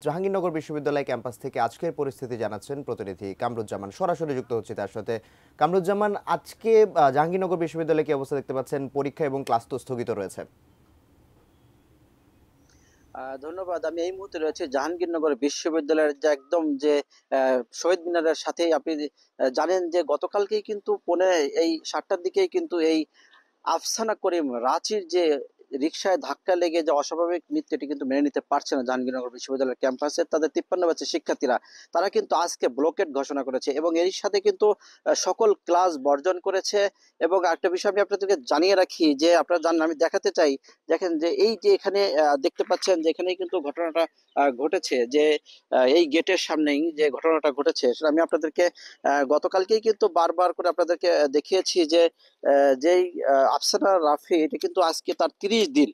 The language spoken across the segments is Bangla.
জাহাঙ্গীরনগর বিশ্ববিদ্যালয় ক্যাম্পাস থেকে আজকের পরিস্থিতি জানাচ্ছেন প্রতিনিধি কামরুজ্জামান। সরাসরি যুক্ত হচ্ছে তার সাথে। কামরুজ্জামান, আজকে জাহাঙ্গীরনগর বিশ্ববিদ্যালয়ে কি অবস্থা দেখতে পাচ্ছেন? পরীক্ষা এবং ক্লাস তো স্থগিত রয়েছে। ধন্যবাদ। আমি এই মুহূর্তে রয়েছে জাহাঙ্গীরনগর বিশ্ববিদ্যালয়ের যে একদম যে শহীদ মিনারের সাথেই। আপনি জানেন যে গতকালকেই কিন্তু পৌনে এই 7টার দিকেই কিন্তু এই আফসানা করিম রাঁচির যে রিকশায় ধাক্কা লেগে যে অস্বাভাবিক মৃত্যু, এটি কিন্তু মেনে নিতে পারছে না জাহাঙ্গীরনগর বিশ্ববিদ্যালয়ের ক্যাম্পাসে তাদের 53 ব্যাচের শিক্ষার্থীরা। তারা কিন্তু আজকে ব্লকেট ঘোষণা করেছে এবং এর সাথে কিন্তু সকল ক্লাস বর্জন করেছে। এবং একটা বিষয় আমি আপনাদেরকে জানিয়ে রাখি, যে আপনারা জানেন, আমি দেখাতে চাই। দেখেন যে এই যে এখানে দেখতে পাচ্ছেন যে এখানেই কিন্তু ঘটনাটা ঘটেছে, যে এই গেটের সামনেই যে ঘটনাটা ঘটেছে সেটা আমি আপনাদেরকে গতকালকেই কিন্তু বারবার করে আপনাদেরকে দেখিয়েছি, যে যেই আফসানা রাফি, এটা কিন্তু আজকে তার 30 দিন।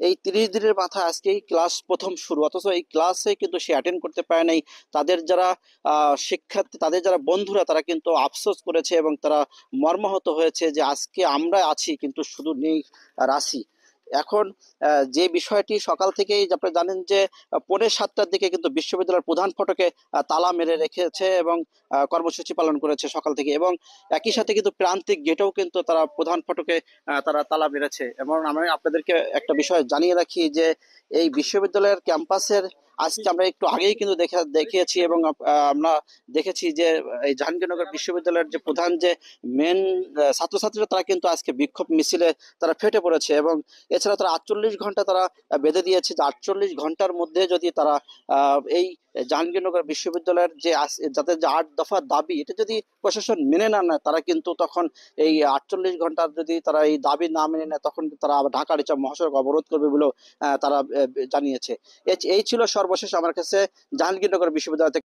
এই 30 দিনের মাথায় আজকেই ক্লাস প্রথম শুরু, অথচ এই ক্লাসে কিন্তু সে অ্যাটেন্ড করতে পারে নাই। তাদের যারা শিক্ষার্থী, তাদের যারা বন্ধুরা, তারা কিন্তু আফসোস করেছে এবং তারা মর্মাহত হয়েছে যে আজকে আমরা আছি কিন্তু শুধু নেই রাশি। এখন যে বিষয়টি সকাল থেকেই আপনারা জানেন যে পৌনে 7টার দিকে কিন্তু বিশ্ববিদ্যালয়ের প্রধান ফটকে তালা মেরে রেখেছে এবং কর্মসূচি পালন করেছে সকাল থেকে। এবং একই সাথে কিন্তু প্রান্তিক গেটেও কিন্তু তারা প্রধান ফটকে তারা তালা মেরেছে। এবং আমি আপনাদেরকে একটা বিষয় জানিয়ে রাখি, যে এই বিশ্ববিদ্যালয়ের ক্যাম্পাসের আজকে আমরা একটু আগেই কিন্তু দেখিয়েছি এবং আমরা দেখেছি যে এই জাহাঙ্গীরনগর বিশ্ববিদ্যালয়ের যে প্রধান যে মেন ছাত্রছাত্রীরা, তারা কিন্তু আজকে বিক্ষোভ মিছিলে তারা ফেটে পড়েছে। এবং এছাড়া তারা 48 ঘন্টা তারা বেঁধে দিয়েছে, যে 48 ঘন্টার মধ্যে যদি তারা এই জাহাঙ্গীরনগর বিশ্ববিদ্যালয়ের যে যাদের যে 8 দফা দাবি, এটা যদি প্রশাসন মেনে না নেয়, তারা কিন্তু তখন এই 48 ঘন্টার যদি তারা এই দাবি না মেনে নেয়, তখন তারা আবার ঢাকা রিচার্জ মহাসড়ক অবরোধ করবে বলেও তারা জানিয়েছে। এই ছিল সর্বশেষ আমার কাছে জাহাঙ্গীরনগর বিশ্ববিদ্যালয় থেকে।